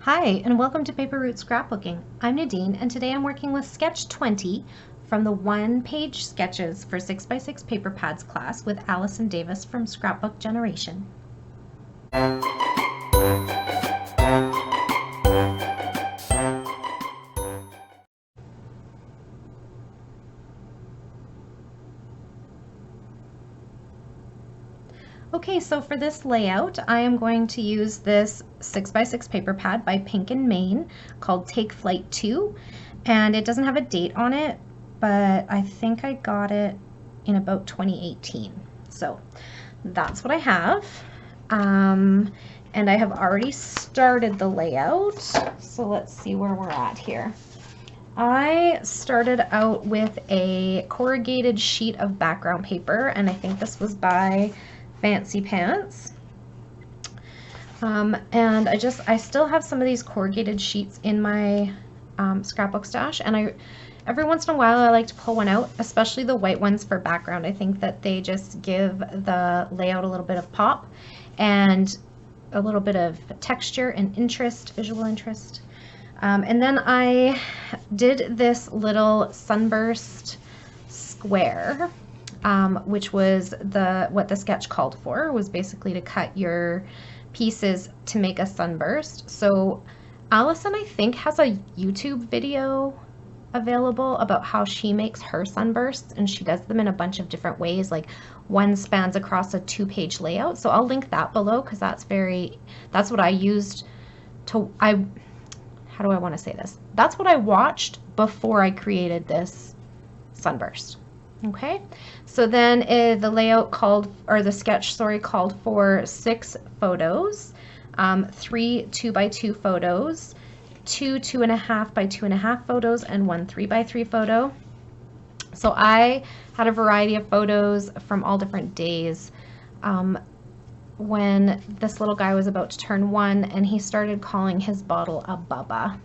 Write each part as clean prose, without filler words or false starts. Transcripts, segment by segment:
Hi, and welcome to Paper Route Scrapbooking. I'm Nadine, and today I'm working with Sketch 20 from the one-page sketches for 6x6 paper pads class with Allison Davis from Scrapbook Generation. Okay, so for this layout, I am going to use this 6x6 paper pad by Pink and Main called Take Flight 2, and it doesn't have a date on it, but I think I got it in about 2018. So that's what I have. And I have already started the layout, so let's see where we're at here. I started out with a corrugated sheet of background paper, and I think this was by Fancy Pants. And I still have some of these corrugated sheets in my scrapbook stash, and every once in a while I like to pull one out, especially the white ones for background. I think that they just give the layout a little bit of pop and a little bit of texture and interest, visual interest. And then I did this little sunburst square, which was what the sketch called for, was basically to cut your pieces to make a sunburst. So Allison, I think, has a YouTube video available about how she makes her sunbursts, and she does them in a bunch of different ways. Like one spans across a 2-page layout. So I'll link that below because that's what I used to, how do I want to say this? That's what I watched before I created this sunburst. Okay, so then the layout the sketch, called for 6 photos, 3 2x2 photos, 2 2.5 by 2.5 photos, and 1 3x3 photo. So I had a variety of photos from all different days. When this little guy was about to turn 1 and he started calling his bottle a Bubba.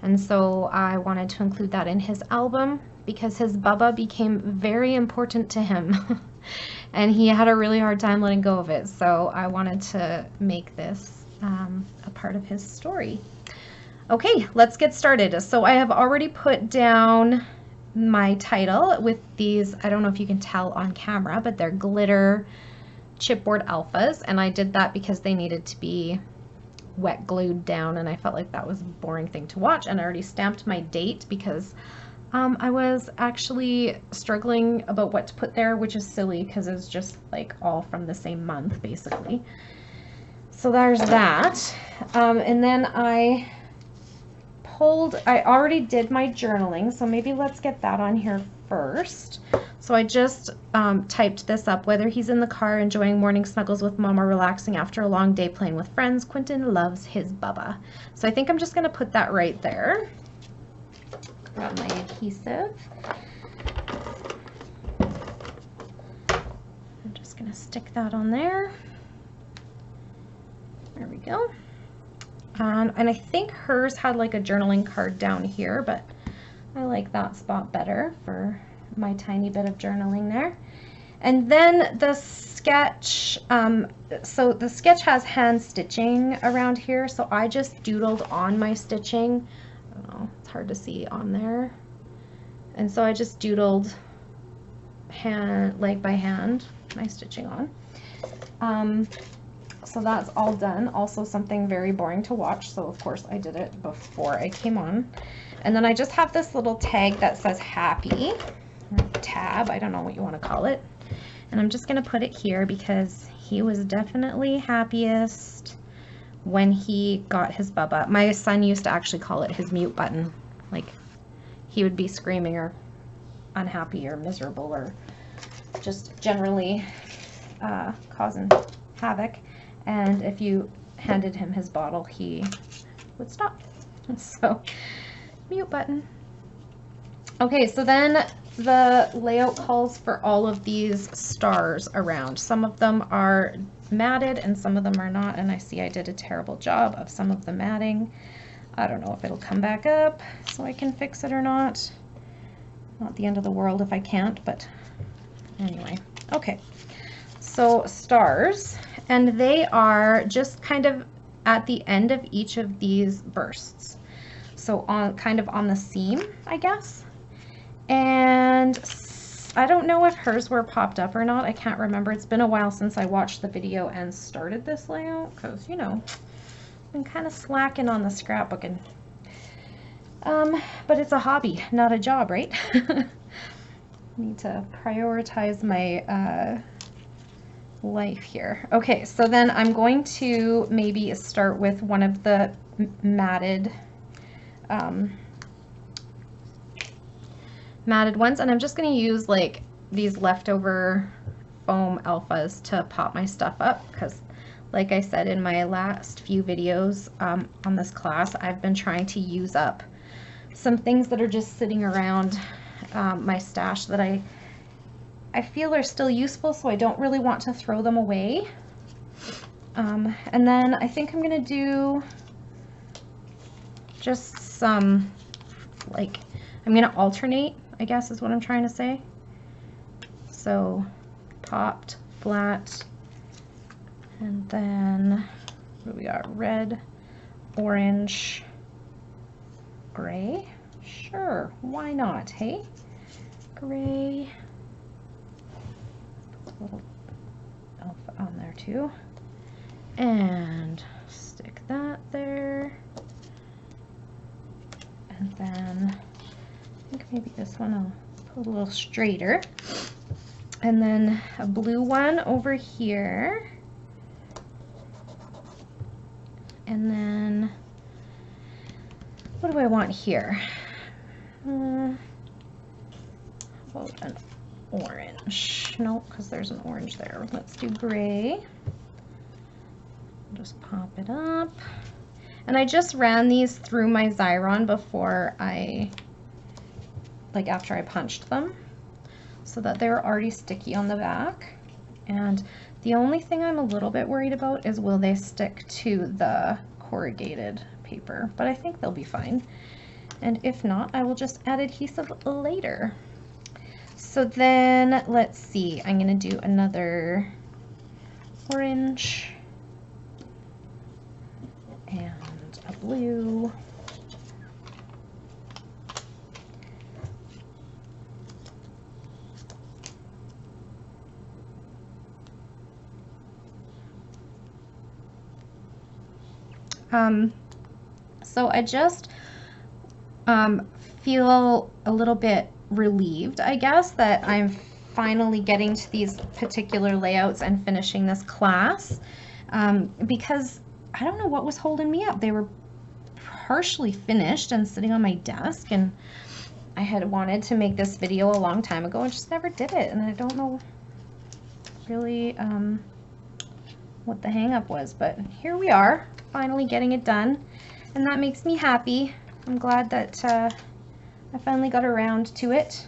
And so I wanted to include that in his album because his Bubba became very important to him and he had a really hard time letting go of it. So I wanted to make this a part of his story. Okay, let's get started. So I have already put down my title with these, I don't know if you can tell on camera, but they're glitter chipboard alphas, and I did that because they needed to be wet glued down, and I felt like that was a boring thing to watch. And I already stamped my date because I was actually struggling about what to put there, which is silly because it's just like all from the same month basically. So there's that. And then I already did my journaling, so maybe let's get that on here first. So I just typed this up. Whether he's in the car enjoying morning snuggles with mom or relaxing after a long day playing with friends, Quentin loves his Bubba. So I think I'm just going to put that right there. Grab my adhesive. I'm just going to stick that on there. There we go. And I think hers had like a journaling card down here, but I like that spot better for my tiny bit of journaling there. And then the sketch, so the sketch has hand stitching around here, so I just doodled on my stitching. I don't know, it's hard to see on there. And so I just doodled by hand my stitching on. So that's all done. Also something very boring to watch, so of course I did it before I came on. And then I just have this little tag that says happy, or tab, I don't know what you want to call it. And I'm just going to put it here because he was definitely happiest when he got his Bubba. My son used to actually call it his mute button. Like he would be screaming or unhappy or miserable or just generally causing havoc. And if you handed him his bottle, he would stop. So, mute button. Okay, so then the layout calls for all of these stars around. Some of them are matted and some of them are not, and I see I did a terrible job of some of the matting. I don't know if it'll come back up so I can fix it or not. Not the end of the world if I can't, but anyway. Okay, so stars. And they are just kind of at the end of each of these bursts. So on kind of on the seam, I guess. And I don't know if hers were popped up or not. I can't remember. It's been a while since I watched the video and started this layout because, you know, I've been kind of slacking on the scrapbooking. But it's a hobby, not a job, right? Need to prioritize my life here. Okay, so then I'm going to maybe start with one of the matted ones, and I'm just going to use like these leftover foam alphas to pop my stuff up because, like I said in my last few videos on this class, I've been trying to use up some things that are just sitting around my stash that I feel are still useful, so I don't really want to throw them away. And then I think I'm going to do just some, like, I'm going to alternate, I guess is what I'm trying to say. So popped, flat, and then what do we got? Red, orange, gray. Sure, why not, hey? Gray. A little alpha on there too. And stick that there. And then I think maybe this one I'll put a little straighter. And then a blue one over here. And then what do I want here? Well, an orange. No, because there's an orange there. Let's do gray. Just pop it up. And I just ran these through my Xyron before after I punched them, so that they were already sticky on the back. And the only thing I'm a little bit worried about is will they stick to the corrugated paper, but I think they'll be fine. And if not, I will just add adhesive later. So then let's see, I'm going to do another orange and a blue. So I just feel a little bit relieved, I guess, that I'm finally getting to these particular layouts and finishing this class, because I don't know what was holding me up. They were partially finished and sitting on my desk, and I had wanted to make this video a long time ago and just never did it, and I don't know really what the hang up was, but here we are, finally getting it done, and that makes me happy. I'm glad that I finally got around to it,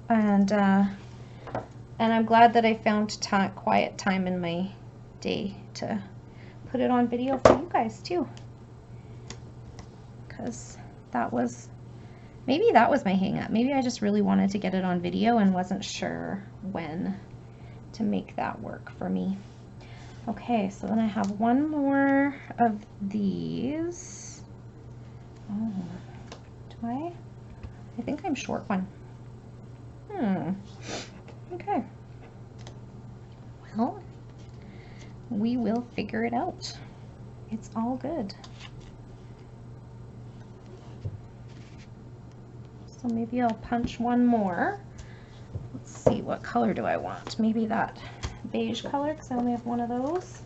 and I'm glad that I found quiet time in my day to put it on video for you guys too, because maybe that was my hang up. Maybe I just really wanted to get it on video and wasn't sure when to make that work for me. Okay, so then I have one more of these. Oh, do I? I think I'm short one. Okay. Well, we will figure it out. It's all good. So maybe I'll punch one more. Let's see, what color do I want? Maybe that beige color, because I only have one of those.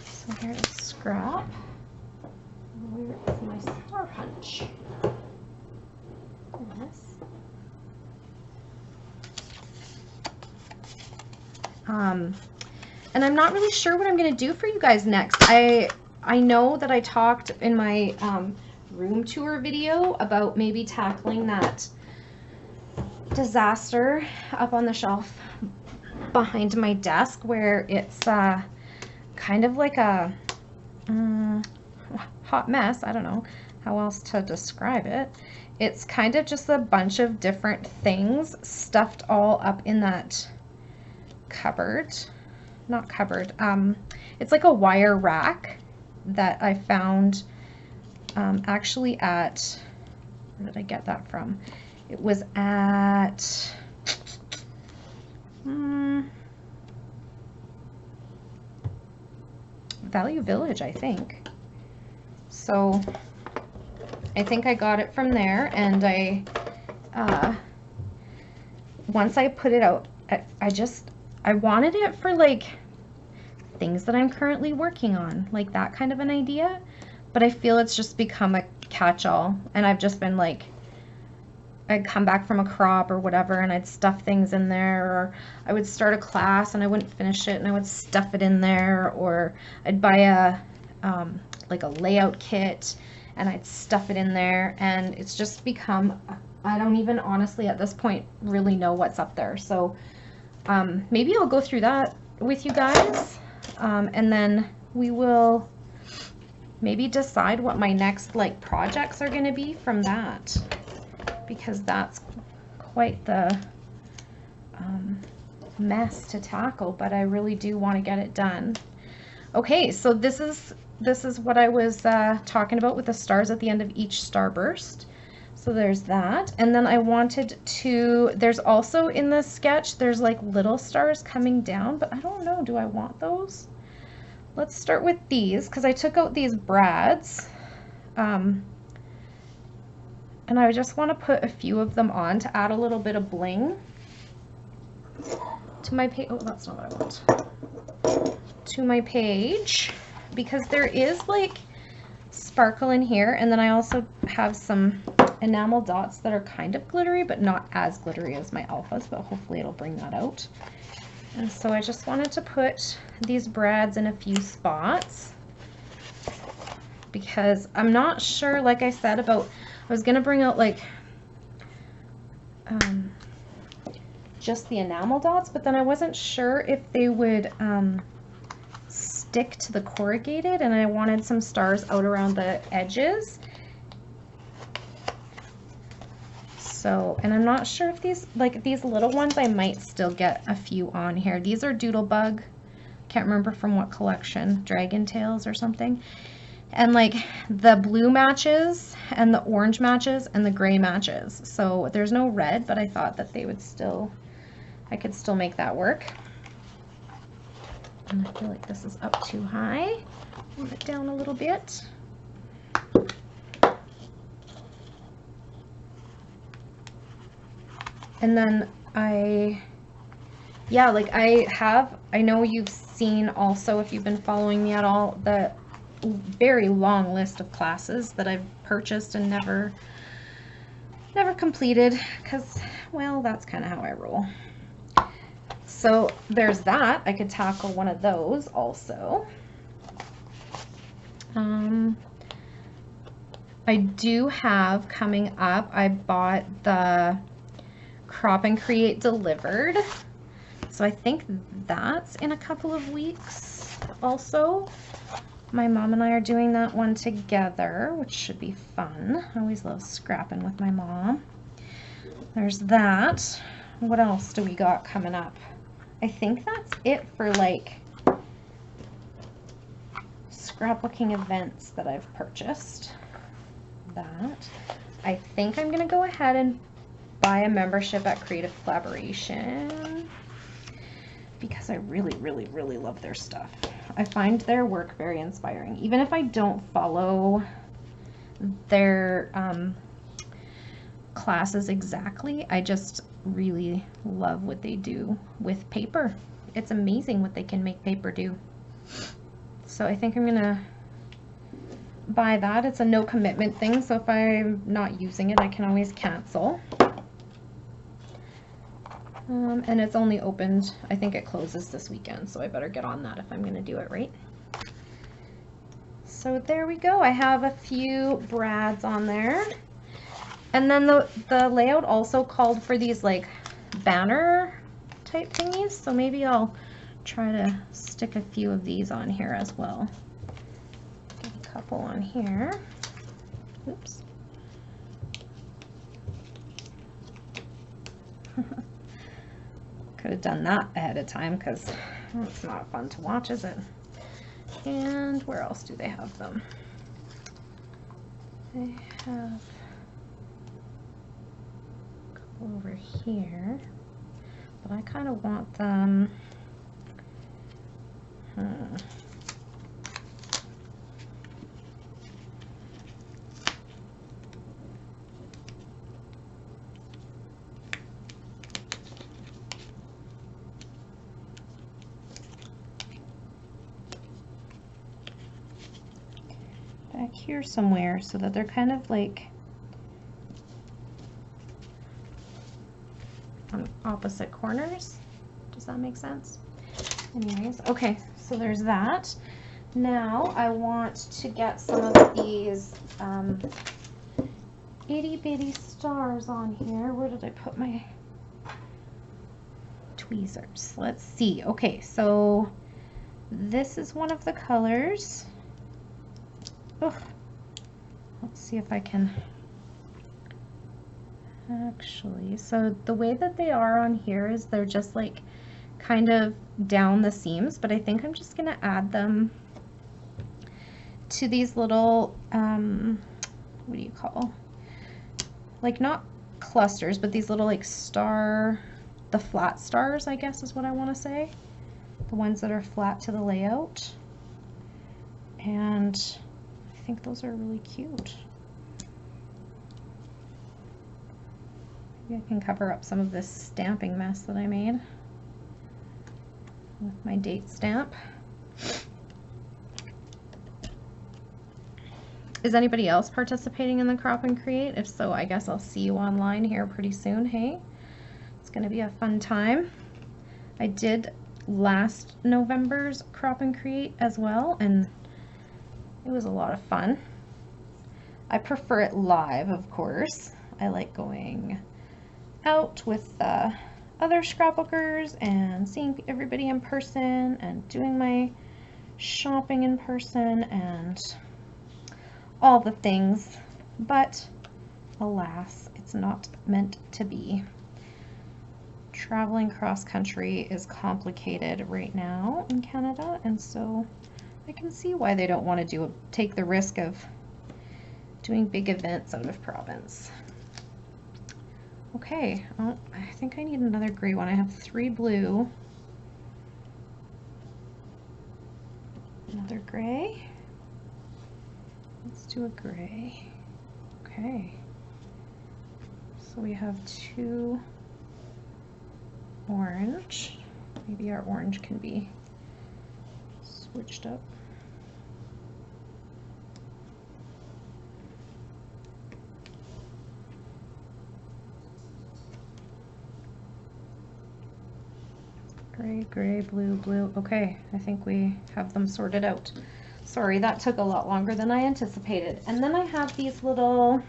So here's scrap. Where is my star punch? This. And I'm not really sure what I'm going to do for you guys next. I know that I talked in my room tour video about maybe tackling that disaster up on the shelf behind my desk, where it's kind of like a hot mess. I don't know how else to describe it. It's kind of just a bunch of different things stuffed all up in that cupboard. not cupboard. It's like a wire rack that I found actually at, where did I get that from? It was at Value Village, I think. So I think I got it from there, and I once I put it out, I wanted it for like things that I'm currently working on, like that kind of an idea, but I feel it's just become a catch-all, and I've just been like, I'd come back from a crop or whatever and I'd stuff things in there, or I would start a class and I wouldn't finish it and I would stuff it in there, or I'd buy a like a layout kit and I'd stuff it in there, and it's just become, I don't even honestly at this point really know what's up there. So maybe I'll go through that with you guys, and then we will maybe decide what my next like projects are going to be from that, because that's quite the mess to tackle, but I really do want to get it done. Okay, so this is what I was talking about with the stars at the end of each starburst. So there's that, and then I wanted to, there's also in the sketch, there's like little stars coming down, but I don't know, do I want those? Let's start with these, because I took out these brads, and I just want to put a few of them on to add a little bit of bling to my page. Oh, that's not what I want. To my page, because there is like sparkle in here, and then I also have some enamel dots that are kind of glittery, but not as glittery as my alphas, but hopefully it'll bring that out. And so I just wanted to put these brads in a few spots, because I'm not sure, like I said, about, I was going to bring out like just the enamel dots, but then I wasn't sure if they would stick to the corrugated, and I wanted some stars out around the edges. So, and I'm not sure if these, like these little ones, I might still get a few on here. These are Doodlebug. Can't remember from what collection, Dragon Tales or something. And like the blue matches and the orange matches and the gray matches. So there's no red, but I thought that they would still, I could still make that work. And I feel like this is up too high. Move it down a little bit. And then I know you've seen also, if you've been following me at all, the very long list of classes that I've purchased and never completed, because, well, that's kind of how I roll. So there's that. I could tackle one of those also. I do have coming up, I bought the Crop and Create Delivered. So I think that's in a couple of weeks also. My mom and I are doing that one together, which should be fun. I always love scrapping with my mom. There's that. What else do we got coming up? I think that's it for like scrapbooking events that I've purchased. That. I think I'm gonna go ahead and buy a membership at Creative Collaboration, because I really, really, really love their stuff. I find their work very inspiring. Even if I don't follow their classes exactly, I just really love what they do with paper. It's amazing what they can make paper do. So I think I'm gonna buy that. It's a no commitment thing, so if I'm not using it, I can always cancel. And it's only opened, I think it closes this weekend, so I better get on that if I'm going to do it right. So there we go. I have a few brads on there. And then the layout also called for these like banner type thingies, so maybe I'll try to stick a few of these on here as well. Get a couple on here. Oops. Could have done that ahead of time, because It's not fun to watch, is it? And where else do they have them? They have a couple over here, but I kind of want them. Back here somewhere, so that they're kind of like on opposite corners. Does that make sense? Anyways, okay, so there's that. Now I want to get some of these itty bitty stars on here. Where did I put my tweezers? Let's see. Okay, so this is one of the colors. Oh, let's see if I can actually, so the way that they are on here is they're just like kind of down the seams, but I think I'm just gonna add them to these little what do you call, like not clusters, but these little like star, the flat stars, I guess is what I want to say, the ones that are flat to the layout. And I think those are really cute. Maybe I can cover up some of this stamping mess that I made with my date stamp. Is anybody else participating in the Crop and Create? If so, I guess I'll see you online here pretty soon. Hey, it's gonna be a fun time. I did last November's Crop and Create as well, and it was a lot of fun. I prefer it live, of course. I like going out with other scrapbookers and seeing everybody in person and doing my shopping in person and all the things, but alas, it's not meant to be. Traveling cross country is complicated right now in Canada, and so I can see why they don't want to take the risk of doing big events out of province. Okay, oh, I think I need another gray one. I have 3 blue. Another gray. Let's do a gray. Okay. So we have 2 orange. Maybe our orange can be switched up. Gray, gray, blue, blue. Okay, I think we have them sorted out. Sorry, that took a lot longer than I anticipated. And then I have these little,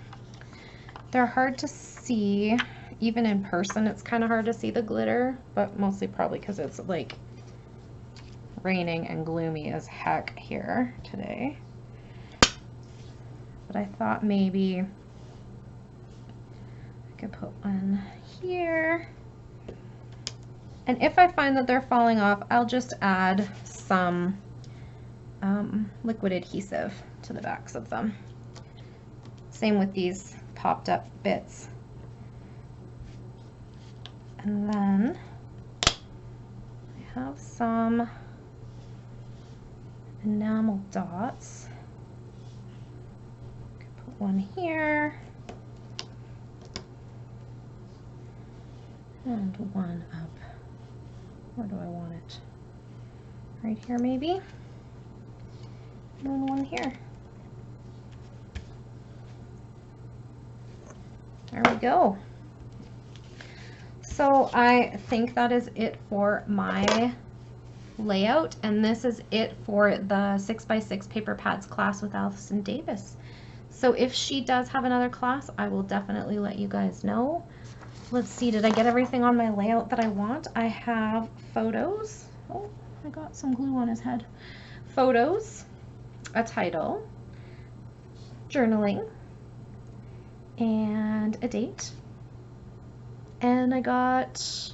they're hard to see, even in person. It's kind of hard to see the glitter, but mostly probably because it's like raining and gloomy as heck here today. But I thought maybe I could put one here. And if I find that they're falling off, I'll just add some liquid adhesive to the backs of them. Same with these popped up bits. And then I have some enamel dots. I could put one here and one up. Where do I want it? Right here maybe? And then one here. There we go. So I think that is it for my layout, and this is it for the 6x6 paper pads class with Allison Davis. So if she does have another class, I will definitely let you guys know. Let's see, did I get everything on my layout that I want? I have photos. Oh, I got some glue on his head. Photos, a title, journaling, and a date. And I got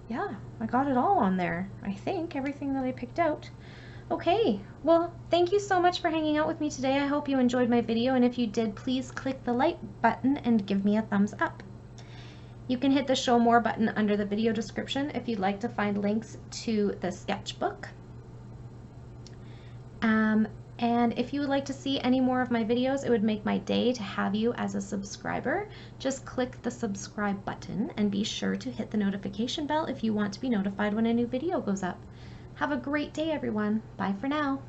yeah, I got it all on there. I think everything that I picked out. Okay, well, thank you so much for hanging out with me today. I hope you enjoyed my video, and if you did, please click the like button and give me a thumbs up. You can hit the show more button under the video description if you'd like to find links to the sketchbook. And if you would like to see any more of my videos, it would make my day to have you as a subscriber. Just click the subscribe button and be sure to hit the notification bell if you want to be notified when a new video goes up. Have a great day, everyone. Bye for now.